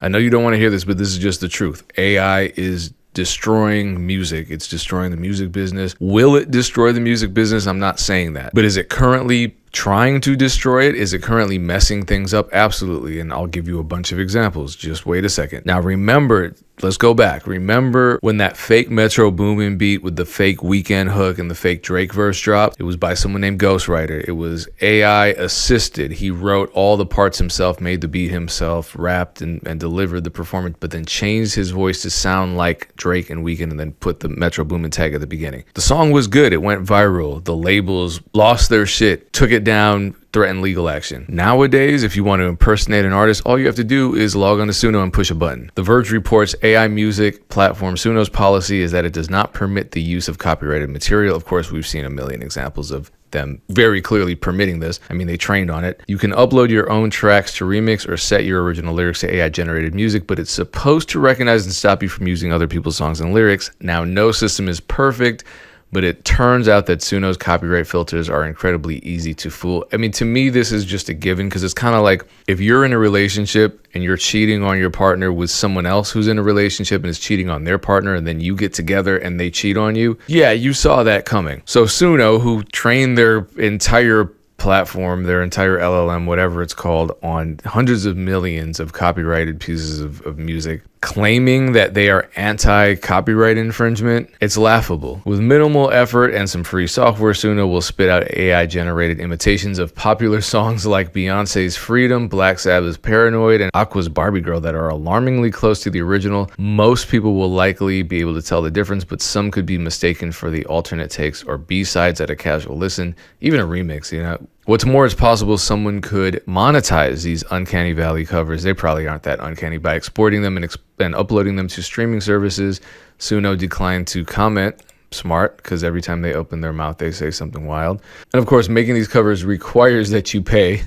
I know you don't want to hear this, but this is just the truth. AI is destroying music. It's destroying the music business. Will it destroy the music business? I'm not saying that. But is it currently trying to destroy it? Is it currently messing things up? Absolutely. And I'll give you a bunch of examples. Just wait a second. Now remember, let's go back. Remember when that fake Metro Boomin beat with the fake Weekend hook and the fake Drake verse dropped? It was by someone named Ghostwriter. It was AI assisted. He wrote all the parts himself, made the beat himself, rapped and delivered the performance, but then changed his voice to sound like Drake and Weekend and then put the Metro Boomin tag at the beginning. The song was good. It went viral. The labels lost their shit, took it down, threatened legal action. Nowadays, if you want to impersonate an artist, all you have to do is log on to Suno and push a button. The Verge reports AI music platform Suno's policy is that it does not permit the use of copyrighted material. Of course, we've seen a million examples of them very clearly permitting this. I mean, they trained on it. You can upload your own tracks to remix or set your original lyrics to AI generated music, but it's supposed to recognize and stop you from using other people's songs and lyrics. Now, no system is perfect, but it turns out that Suno's copyright filters are incredibly easy to fool. I mean, to me, this is just a given because it's kind of like if you're in a relationship and you're cheating on your partner with someone else who's in a relationship and is cheating on their partner, and then you get together and they cheat on you. Yeah, you saw that coming. So Suno, who trained their entire platform, their entire LLM, whatever it's called, on hundreds of millions of copyrighted pieces of music, claiming that they are anti-copyright infringement, it's laughable. With minimal effort and some free software, Suno will spit out AI-generated imitations of popular songs like Beyonce's Freedom, Black Sabbath's Paranoid, and Aqua's Barbie Girl that are alarmingly close to the original. Most people will likely be able to tell the difference, but some could be mistaken for the alternate takes or B-sides at a casual listen, even a remix, you know. What's more, it's possible someone could monetize these uncanny valley covers. They probably aren't that uncanny by exporting them and uploading them to streaming services. Suno declined to comment. Smart, because every time they open their mouth, they say something wild. And of course, making these covers requires that you pay,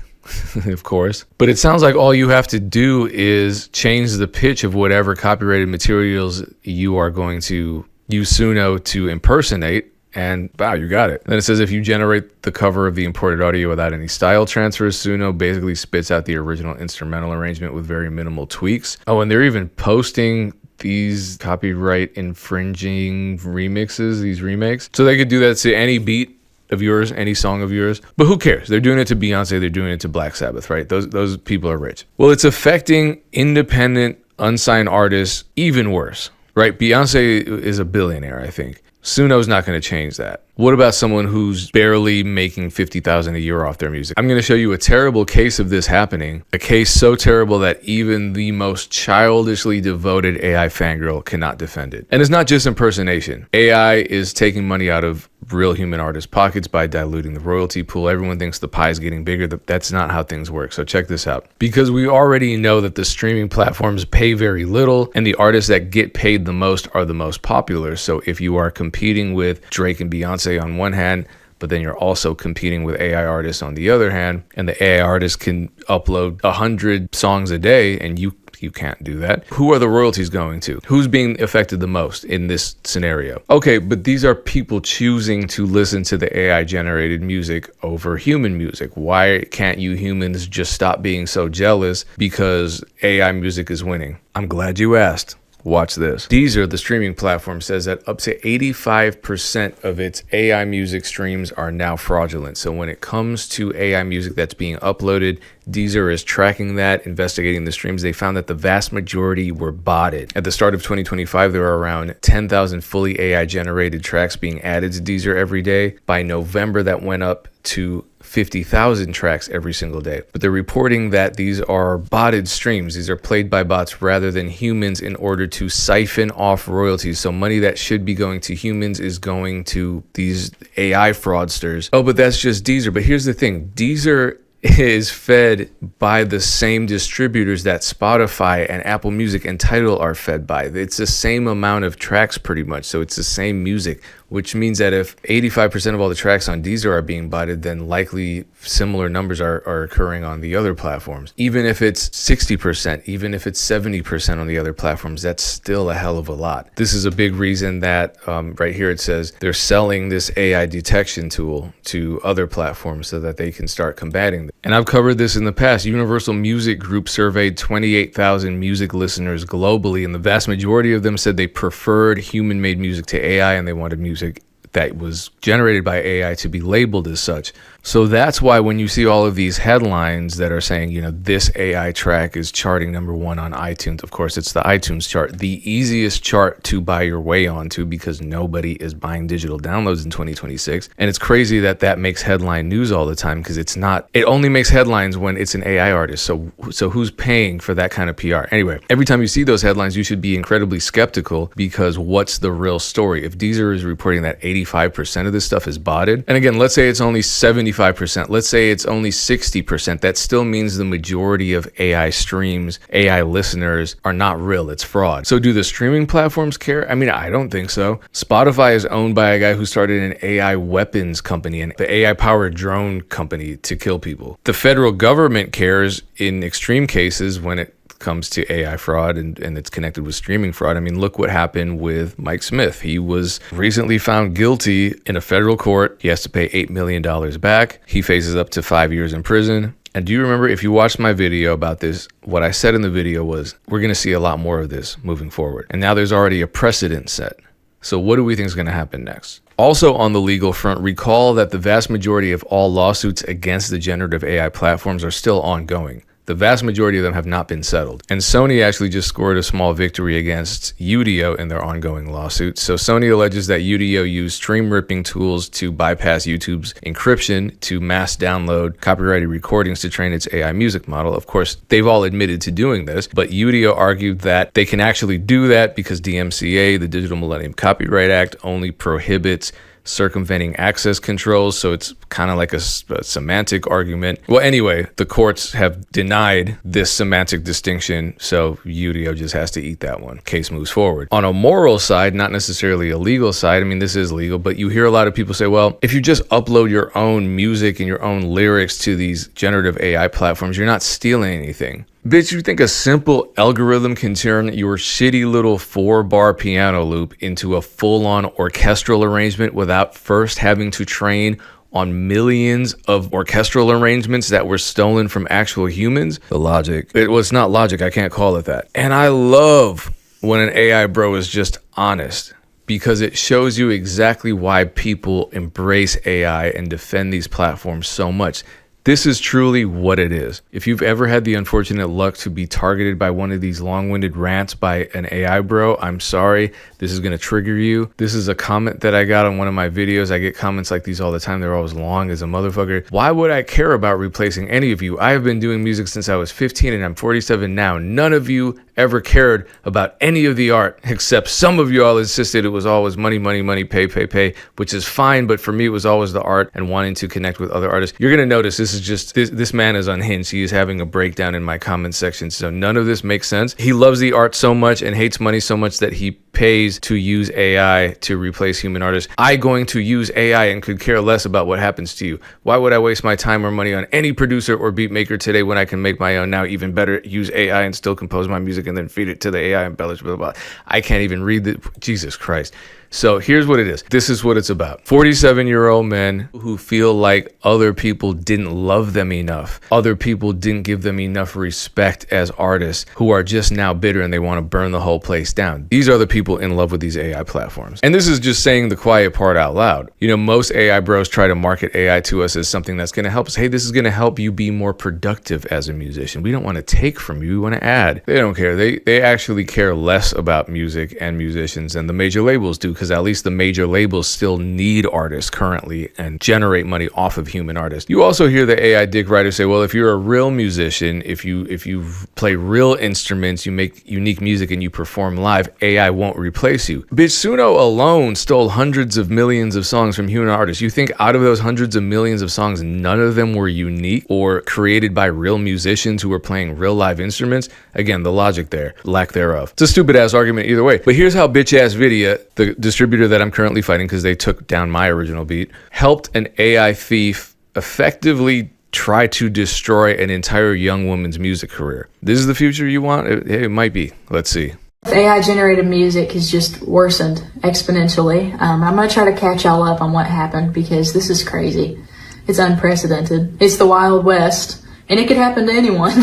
of course. But it sounds like all you have to do is change the pitch of whatever copyrighted materials you are going to use Suno to impersonate. And wow, you got it. Then it says if you generate the cover of the imported audio without any style transfers, Suno basically spits out the original instrumental arrangement with very minimal tweaks. Oh, and they're even posting these copyright infringing remixes, these remakes. So they could do that to any beat of yours, any song of yours. But who cares? They're doing it to Beyonce. They're doing it to Black Sabbath, right? Those people are rich. Well, it's affecting independent, unsigned artists even worse, right? Beyonce is a billionaire, I think. Suno's not going to change that. What about someone who's barely making $50,000 a year off their music? I'm going to show you a terrible case of this happening, a case so terrible that even the most childishly devoted AI fangirl cannot defend it. And it's not just impersonation. AI is taking money out of real human artists' pockets by diluting the royalty pool. Everyone thinks the pie is getting bigger. That's not how things work. So check this out. Because we already know that the streaming platforms pay very little, and the artists that get paid the most are the most popular. So if you are competing with Drake and Beyonce on one hand, but then you're also competing with AI artists on the other hand, and the AI artists can upload 100 songs a day, and you can't do that. Who are the royalties going to? Who's being affected the most in this scenario? Okay, but these are people choosing to listen to the AI generated music over human music. Why can't you humans just stop being so jealous because AI music is winning? I'm glad you asked. Watch this. Deezer, the streaming platform, says that up to 85% of its AI music streams are now fraudulent. So when it comes to AI music that's being uploaded, Deezer is tracking that, investigating the streams. They found that the vast majority were botted. At the start of 2025, there were around 10,000 fully AI generated tracks being added to Deezer every day. By November, that went up to 50,000 tracks every single day. But they're reporting that these are botted streams. These are played by bots rather than humans in order to siphon off royalties. So money that should be going to humans is going to these AI fraudsters. Oh, but that's just Deezer. But here's the thing. Deezer is fed by the same distributors that Spotify and Apple Music and Tidal are fed by. It's the same amount of tracks pretty much. So it's the same music. which means that if 85% of all the tracks on Deezer are being botted, then likely similar numbers are occurring on the other platforms. Even if it's 60%, even if it's 70% on the other platforms, that's still a hell of a lot. This is a big reason that right here it says they're selling this AI detection tool to other platforms so that they can start combating them. And I've covered this in the past. Universal Music Group surveyed 28,000 music listeners globally, and the vast majority of them said they preferred human-made music to AI, and they wanted music that was generated by AI to be labeled as such. So that's why when you see all of these headlines that are saying, you know, this AI track is charting #1 on iTunes. Of course, it's the iTunes chart, the easiest chart to buy your way onto because nobody is buying digital downloads in 2026. And it's crazy that that makes headline news all the time because it's not, it only makes headlines when it's an AI artist. So who's paying for that kind of PR? Anyway, every time you see those headlines, you should be incredibly skeptical because what's the real story? If Deezer is reporting that 85% of this stuff is botted, and again, let's say it's only 75%, let's say it's only 60%, that still means the majority of AI streams, AI listeners are not real, it's fraud. So do the streaming platforms care? I mean, I don't think so. Spotify is owned by a guy who started an AI weapons company, and the AI powered drone company to kill people. The federal government cares in extreme cases when it comes to AI fraud and it's connected with streaming fraud. I mean, look what happened with Mike Smith. He was recently found guilty in a federal court. He has to pay $8 million back. He faces up to 5 years in prison. And do you remember, if you watched my video about this, what I said in the video was, we're going to see a lot more of this moving forward. And now there's already a precedent set. So what do we think is going to happen next? Also on the legal front, recall that the vast majority of all lawsuits against the generative AI platforms are still ongoing. The vast majority of them have not been settled. And Sony actually just scored a small victory against UDIO in their ongoing lawsuit. So Sony alleges that UDIO used stream ripping tools to bypass YouTube's encryption to mass download copyrighted recordings to train its AI music model. Of course, they've all admitted to doing this, but UDIO argued that they can actually do that because DMCA, the Digital Millennium Copyright Act, only prohibits circumventing access controls, so it's kind of like a semantic argument. Well, anyway, the courts have denied this semantic distinction, so UDIO just has to eat that one. Case moves forward. On a moral side, not necessarily a legal side, I mean, this is legal, but you hear a lot of people say, well, if you just upload your own music and your own lyrics to these generative AI platforms, you're not stealing anything. Bitch, you think a simple algorithm can turn your shitty little 4-bar piano loop into a full-on orchestral arrangement without first having to train on millions of orchestral arrangements that were stolen from actual humans? The logic. It was not logic. I can't call it that. And I love when an AI bro is just honest, because it shows you exactly why people embrace AI and defend these platforms so much. This is truly what it is. If you've ever had the unfortunate luck to be targeted by one of these long-winded rants by an AI bro, I'm sorry. This is going to trigger you. This is a comment that I got on one of my videos. I get comments like these all the time. They're always long as a motherfucker. Why would I care about replacing any of you? I have been doing music since I was 15 and I'm 47 now. None of you ever cared about any of the art, except some of you all insisted it was always money, money, money, pay, which is fine. But for me, it was always the art and wanting to connect with other artists. You're going to notice this man is unhinged. He is having a breakdown in my comment section. So none of this makes sense. He loves the art so much and hates money so much that he pays to use AI to replace human artists. I going to use AI and could care less about what happens to you. Why would I waste my time or money on any producer or beat maker today when I can make my own now? Even better, use AI and still compose my music and then feed it to the AI embellish, blah, blah, blah. I can't even read the, Jesus Christ. So here's what it is. This is what it's about. 47-year-old men who feel like other people didn't love them enough. Other people didn't give them enough respect as artists, who are just now bitter and they want to burn the whole place down. These are the people in love with these AI platforms. And this is just saying the quiet part out loud. You know, most AI bros try to market AI to us as something that's going to help us. Hey, this is going to help you be more productive as a musician. We don't want to take from you. We want to add. They don't care. They actually care less about music and musicians than the major labels do, because at least the major labels still need artists currently and generate money off of human artists. You also hear the AI dick writers say, well, if you're a real musician, if you play real instruments, you make unique music and you perform live, AI won't replace you. Bitch, Suno alone stole hundreds of millions of songs from human artists. You think out of those hundreds of millions of songs, none of them were unique or created by real musicians who were playing real live instruments? Again, the logic right there, lack thereof. It's a stupid ass argument either way. But here's how bitch ass Vidya, the distributor that I'm currently fighting because they took down my original beat, helped an AI thief effectively try to destroy an entire young woman's music career. This is the future you want? It might be. Let's see. AI generated music has just worsened exponentially. I'm going to try to catch y'all up on what happened because this is crazy. It's unprecedented. It's the Wild West, and it could happen to anyone.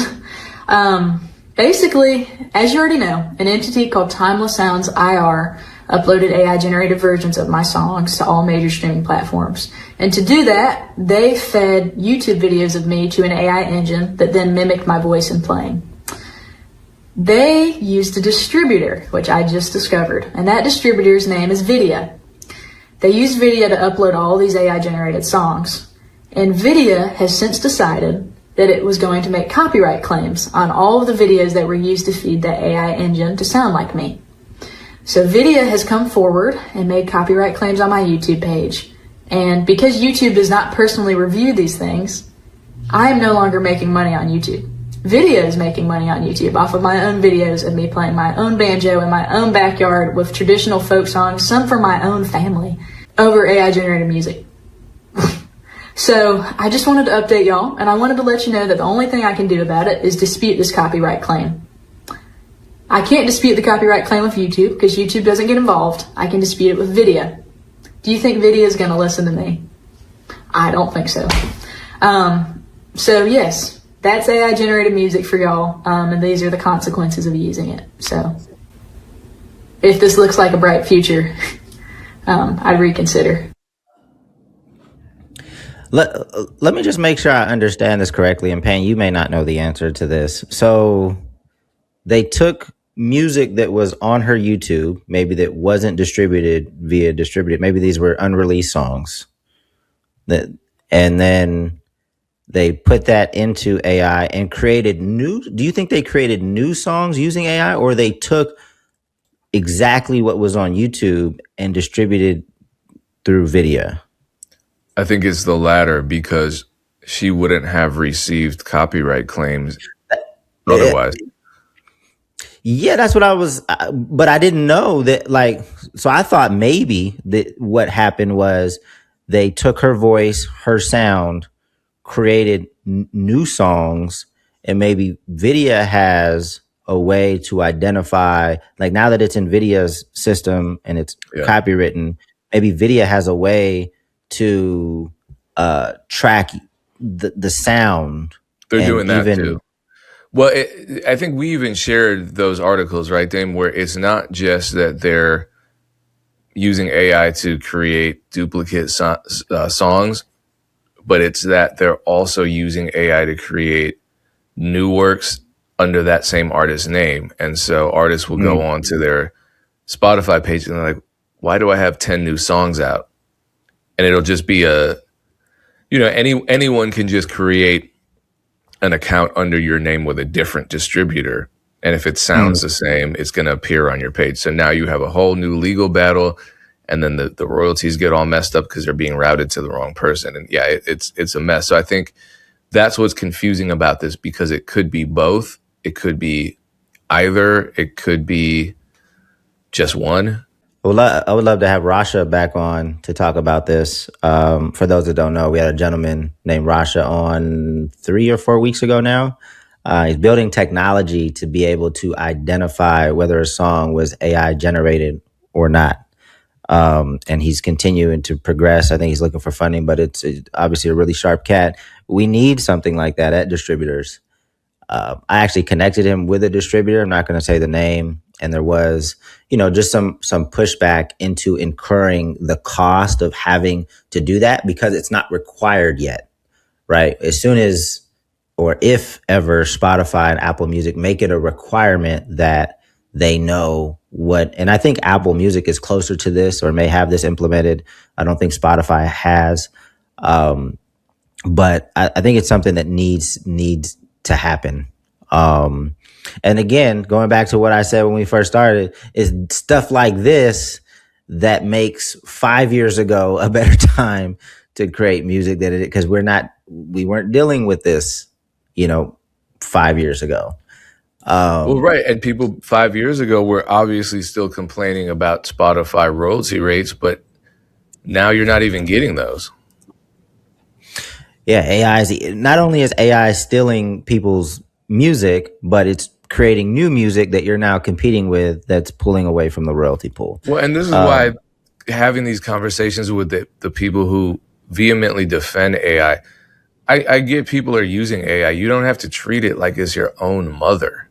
Basically, as you already know, an entity called Timeless Sounds IR uploaded AI generated versions of my songs to all major streaming platforms. And to do that, they fed YouTube videos of me to an AI engine that then mimicked my voice in playing. They used a distributor, which I just discovered, and that distributor's name is Vidya. They used Vidya to upload all these AI generated songs. And Vidya has since decided that it was going to make copyright claims on all of the videos that were used to feed that AI engine to sound like me. So Vidya has come forward and made copyright claims on my YouTube page. And because YouTube does not personally review these things, I am no longer making money on YouTube. Vidya is making money on YouTube off of my own videos of me playing my own banjo in my own backyard with traditional folk songs, some from my own family, over AI generated music. So I just wanted to update y'all, and I wanted to let you know that the only thing I can do about it is dispute this copyright claim. I can't dispute the copyright claim with YouTube because YouTube doesn't get involved. I can dispute it with Vidya. Do you think Vidya is going to listen to me? I don't think so. So yes, that's AI generated music for y'all, and these are the consequences of using it. So if this looks like a bright future, I'd reconsider. Let me just make sure I understand this correctly. And Payne, you may not know the answer to this. So they took music that was on her YouTube, maybe that wasn't distributed via distributed. Maybe these were unreleased songs and then they put that into AI and created do you think they created new songs using AI, or they took exactly what was on YouTube and distributed through Vidya? I think it's the latter because she wouldn't have received copyright claims otherwise. Yeah, that's what I was, but I didn't know that, so I thought maybe that what happened was they took her voice, her sound, created new songs, and maybe Vidya has a way to identify, now that it's in Vidya's system and it's copywritten, maybe Vidya has a way to track the sound. They're doing that too. Well, I think we even shared those articles, right, Dame, where it's not just that they're using AI to create duplicate songs, but it's that they're also using AI to create new works under that same artist's name. And so artists will go on to their Spotify page and they're like, why do I have 10 new songs out? And it'll just be anyone can just create an account under your name with a different distributor. And if it sounds the same, it's going to appear on your page. So now you have a whole new legal battle. And then the royalties get all messed up because they're being routed to the wrong person. And yeah, it's a mess. So I think that's what's confusing about this, because it could be both. It could be either. It could be just one. Well, I would love to have Rasha back on to talk about this. For those that don't know, we had a gentleman named Rasha on 3 or 4 weeks ago now. He's building technology to be able to identify whether a song was AI generated or not. And he's continuing to progress. I think he's looking for funding, but it's obviously a really sharp cat. We need something like that at distributors. I actually connected him with a distributor. I'm not going to say the name. And there was, just some pushback into incurring the cost of having to do that because it's not required yet, right? As soon as, or if ever, Spotify and Apple Music make it a requirement that they know what, and I think Apple Music is closer to this or may have this implemented. I don't think Spotify has, but I think it's something that needs to happen. And again, going back to what I said when we first started, is stuff like this that makes 5 years ago a better time to create music than it is, because we weren't dealing with this, 5 years ago. Well, right. And people 5 years ago were obviously still complaining about Spotify royalty rates, but now you're not even getting those. Yeah, AI is not only is AI stealing people's music, but it's creating new music that you're now competing with that's pulling away from the royalty pool. Well, and this is why having these conversations with the people who vehemently defend AI, I get people are using AI. You don't have to treat it like it's your own mother.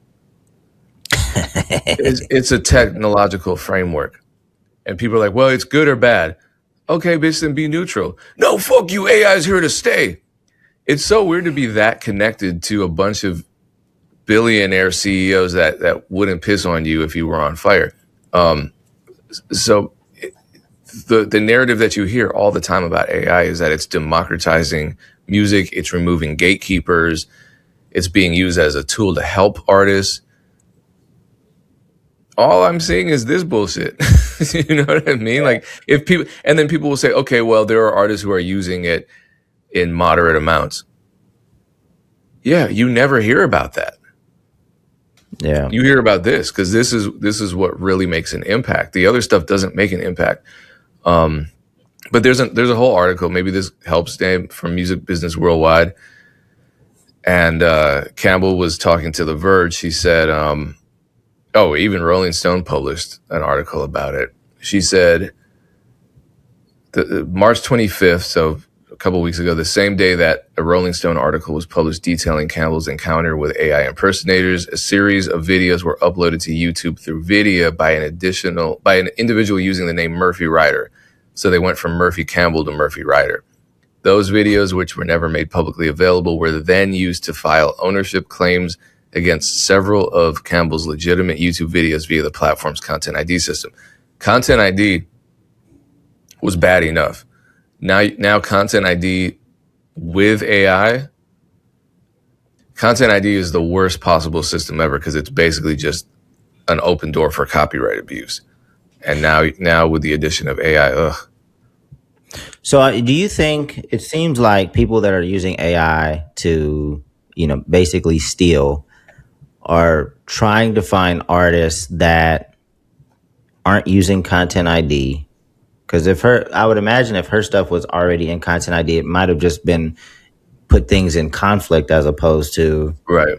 It's a technological framework. And people are like, well, it's good or bad. Okay, bitch, then be neutral. No, fuck you. AI is here to stay. It's so weird to be that connected to a bunch of billionaire CEOs that wouldn't piss on you if you were on fire. So the narrative that you hear all the time about AI is that it's democratizing music. It's removing gatekeepers. It's being used as a tool to help artists. All I'm seeing is this bullshit. You know what I mean? Like if people, and then people will say, okay, well, there are artists who are using it in moderate amounts. Yeah, you never hear about that. Yeah, you hear about this because this is what really makes an impact. The other stuff doesn't make an impact. But there's a whole article. Maybe this helps Dave from Music Business Worldwide. And Campbell was talking to The Verge. She said, even Rolling Stone published an article about it. She said, March 25th, so a couple of weeks ago, the same day that a Rolling Stone article was published detailing Campbell's encounter with AI impersonators, a series of videos were uploaded to YouTube through Vidya by an individual using the name Murphy Ryder. So they went from Murphy Campbell to Murphy Ryder. Those videos, which were never made publicly available, were then used to file ownership claims against several of Campbell's legitimate YouTube videos via the platform's Content ID system. Content ID was bad enough. Now Content ID with AI, Content ID is the worst possible system ever because it's basically just an open door for copyright abuse. And now with the addition of AI, So do you think it seems like people that are using AI to, basically steal are trying to find artists that aren't using Content ID? Because I would imagine if her stuff was already in Content ID, it might have just been put things in conflict as opposed to right.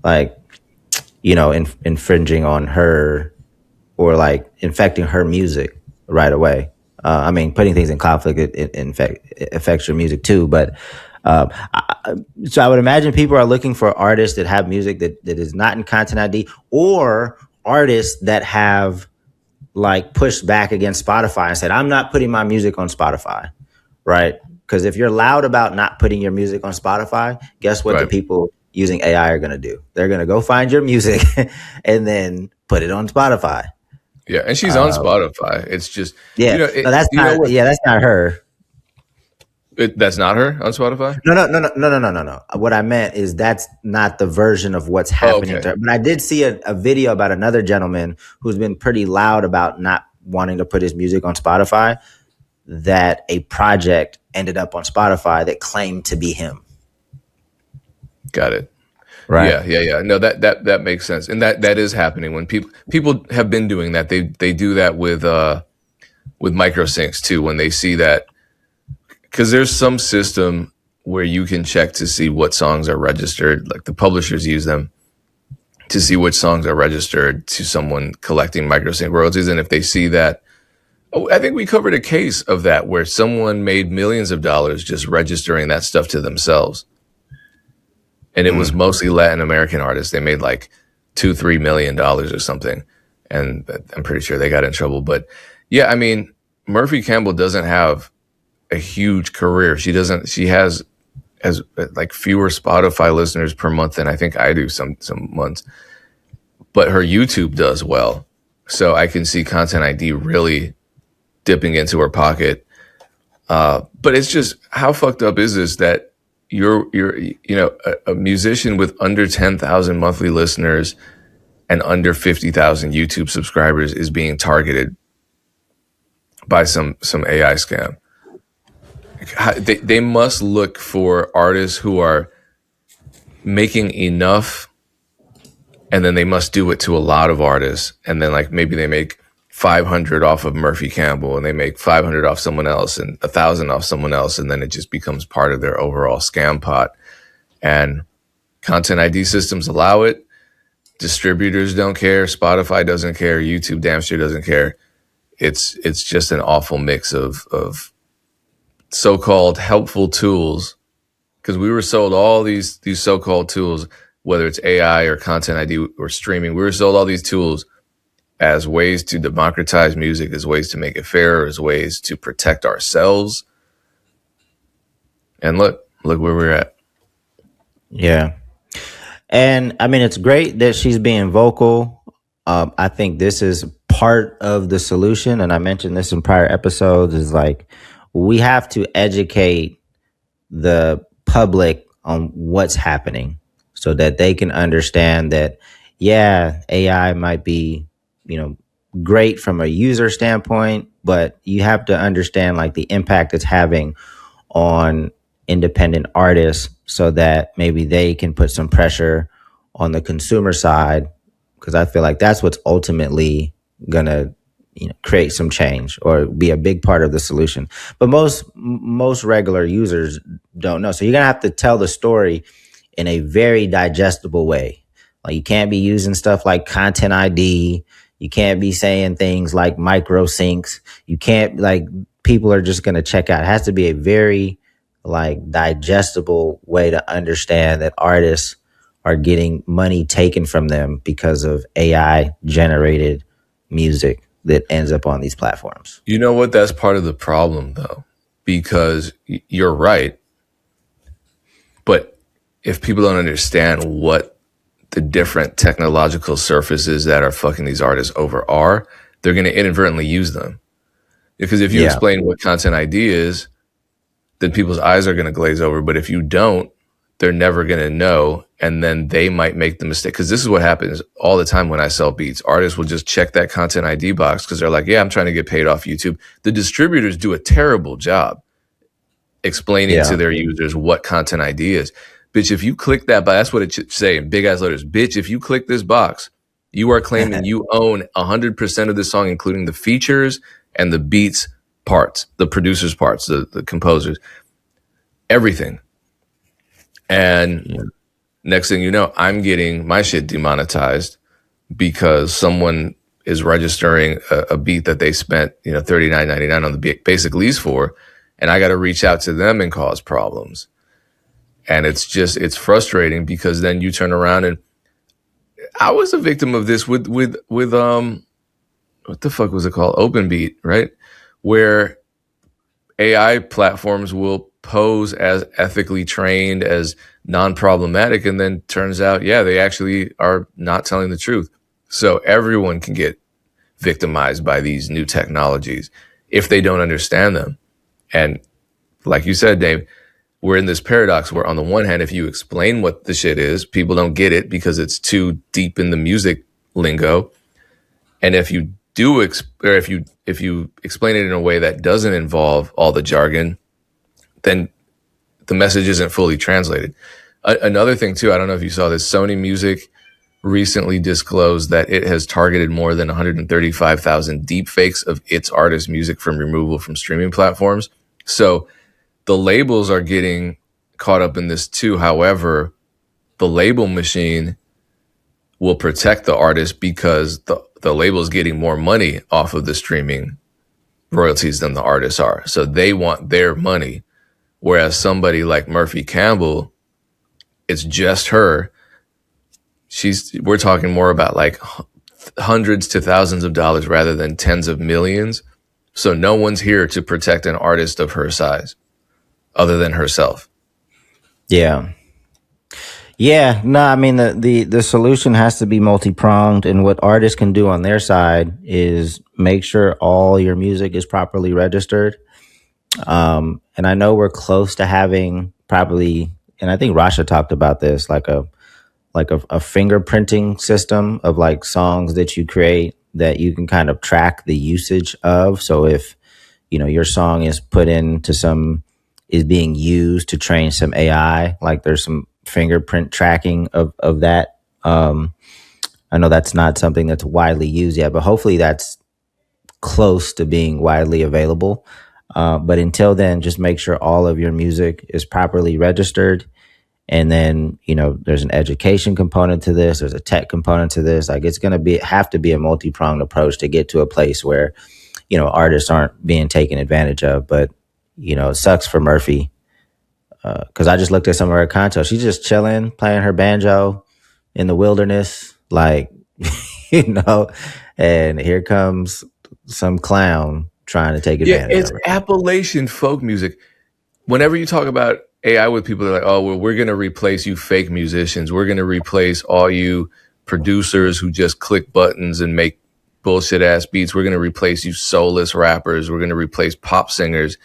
like, infringing on her or like infecting her music right away. Putting things in conflict, it affects your music too. But so I would imagine people are looking for artists that have music that is not in Content ID, or artists that have like pushed back against Spotify and said, I'm not putting my music on Spotify, right? Because if you're loud about not putting your music on Spotify, guess what? Right. The people using AI are going to do? They're going to go find your music and then put it on Spotify. Yeah, and she's on Spotify. It's just that's not her. That's not her on Spotify? No. What I meant is that's not the version of what's happening to her. But I did see a video about another gentleman who's been pretty loud about not wanting to put his music on Spotify, that a project ended up on Spotify that claimed to be him. Got it. Right. Yeah. No, that makes sense. And that is happening when people have been doing that. They do that with micro syncs too, when they see that. Because there's some system where you can check to see what songs are registered, like the publishers use them to see which songs are registered to someone collecting microsync royalties. And if they see that, I think we covered a case of that where someone made millions of dollars just registering that stuff to themselves. And it was mostly Latin American artists. They made like $2-3 million or something. And I'm pretty sure they got in trouble. But yeah, Murphy Campbell doesn't have a huge career. She has like fewer Spotify listeners per month than I think I do some months, but her YouTube does well. So I can see Content ID really dipping into her pocket. But it's just, how fucked up is this that you're a musician with under 10,000 monthly listeners and under 50,000 YouTube subscribers is being targeted by some AI scam. They must look for artists who are making enough and then they must do it to a lot of artists, and then like maybe they make 500 off of Murphy Campbell, and they make 500 off someone else and 1,000 off someone else, and then it just becomes part of their overall scam pot. And content ID systems allow it. Distributors don't care. Spotify doesn't care. YouTube damn sure doesn't care. It's just an awful mix of so-called helpful tools, because we were sold all these so-called tools, whether it's AI or content ID or streaming. We were sold all these tools as ways to democratize music, as ways to make it fair, as ways to protect ourselves. And look where we're at. Yeah. And I mean, it's great that she's being vocal. I think this is part of the solution. And I mentioned this in prior episodes, is like, we have to educate the public on what's happening so that they can understand that, yeah, AI might be, great from a user standpoint, but you have to understand like the impact it's having on independent artists so that maybe they can put some pressure on the consumer side, because I feel like that's what's ultimately gonna create some change or be a big part of the solution. But most regular users don't know, so you're gonna have to tell the story in a very digestible way. Like, you can't be using stuff like content ID. You can't be saying things like micro syncs. You can't, like, people are just gonna check out. It has to be a very like digestible way to understand that artists are getting money taken from them because of AI generated music that ends up on these platforms. You know what? That's part of the problem, though, because you're right. But if people don't understand what the different technological surfaces that are fucking these artists over are, they're going to inadvertently use them. Because if you explain what content ID is, then people's eyes are going to glaze over. But if you don't, they're never going to know. And then they might make the mistake. Because this is what happens all the time when I sell beats. Artists will just check that content ID box because they're like, yeah, I'm trying to get paid off YouTube. The distributors do a terrible job explaining to their users what content ID is. Bitch, if you click that box, that's what it should say in big ass letters. Bitch, if you click this box, you are claiming you own 100% of the song, including the features and the beats parts, the producers' parts, the composers, everything. And next thing you know, I'm getting my shit demonetized because someone is registering a beat that they spent, $39.99 on the basic lease for, and I got to reach out to them and cause problems. And it's frustrating because then you turn around, and I was a victim of this with what the fuck was it called? OpenBeat, right? Where AI platforms will pose as ethically trained, as non-problematic, and then turns out, they actually are not telling the truth. So everyone can get victimized by these new technologies if they don't understand them. And like you said, Dave, we're in this paradox where on the one hand, if you explain what the shit is, people don't get it because it's too deep in the music lingo. And if you do, if you explain it in a way that doesn't involve all the jargon, then the message isn't fully translated. Another thing too, I don't know if you saw this, Sony Music recently disclosed that it has targeted more than 135,000 deepfakes of its artist music from removal from streaming platforms. So the labels are getting caught up in this too. However, the label machine will protect the artist because the label is getting more money off of the streaming royalties than the artists are. So they want their money. Whereas somebody like Murphy Campbell, it's just her. We're talking more about like hundreds to thousands of dollars rather than tens of millions. So no one's here to protect an artist of her size other than herself. Yeah. No, I mean, the solution has to be multi-pronged, and what artists can do on their side is make sure all your music is properly registered. And I know we're close to having probably, and I think Rasha talked about this, like a fingerprinting system of like songs that you create that you can kind of track the usage of. So if, your song is is being used to train some AI, like there's some fingerprint tracking of that. I know that's not something that's widely used yet, but hopefully that's close to being widely available. But until then, just make sure all of your music is properly registered. And then, there's an education component to this. There's a tech component to this. Like, it's going to have to be a multi-pronged approach to get to a place where, artists aren't being taken advantage of. But, it sucks for Murphy. Because I just looked at some of her content. She's just chilling, playing her banjo in the wilderness, like, and here comes some clown trying to take advantage it's of her. Appalachian folk music. Whenever you talk about AI with people, they're like, oh, well, we're going to replace you fake musicians. We're going to replace all you producers who just click buttons and make bullshit ass beats. We're going to replace you soulless rappers. We're going to replace pop singers.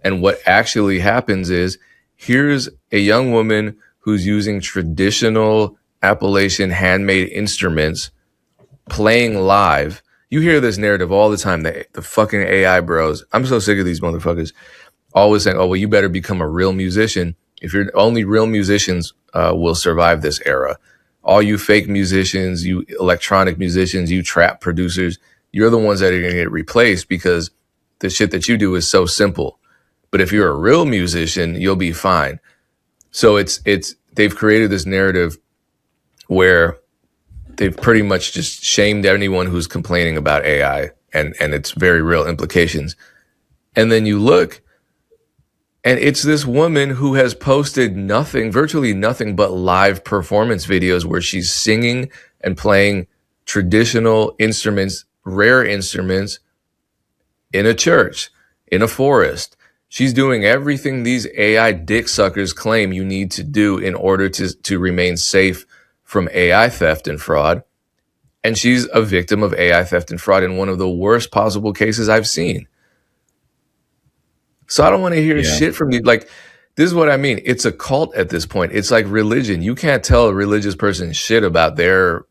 And what actually happens is, here's a young woman who's using traditional Appalachian handmade instruments, playing live. You hear this narrative all the time. The fucking AI bros. I'm so sick of these motherfuckers always saying, oh, well, you better become a real musician. If you're only real musicians will survive this era. All you fake musicians, you electronic musicians, you trap producers, you're the ones that are going to get replaced because the shit that you do is so simple. But if you're a real musician, you'll be fine. So they've created this narrative where they've pretty much just shamed anyone who's complaining about AI and its very real implications. And then you look, and it's this woman who has posted virtually nothing but live performance videos where she's singing and playing traditional instruments, rare instruments, in a church, in a forest. She's doing everything these AI dick suckers claim you need to do in order to remain safe from AI theft and fraud. And she's a victim of AI theft and fraud in one of the worst possible cases I've seen. So I don't want to hear shit from you. Like, this is what I mean. It's a cult at this point. It's like religion. You can't tell a religious person shit about their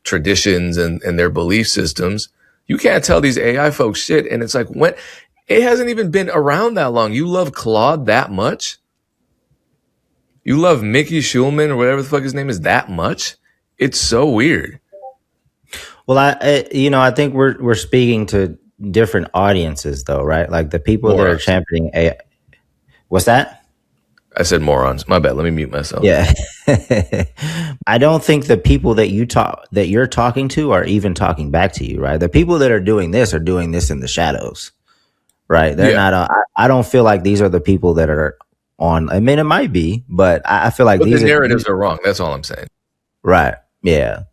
traditions and their belief systems. You can't tell these AI folks shit. And it's like, when it hasn't even been around that long. You love Claude that much? You love Mickey Schulman or whatever the fuck his name is that much? It's so weird. Well, I think we're speaking to different audiences, though, right? Like the people Morons. that are championing AI. What's that? I said morons. My bad. Let me mute myself. Yeah. I don't think the people that you're talking to are even talking back to you, right? The people that are doing this in the shadows, right? They're not. I don't feel like these are the people that are on. I mean, it might be, but I feel like the narratives are wrong. That's all I'm saying. Right. Yeah.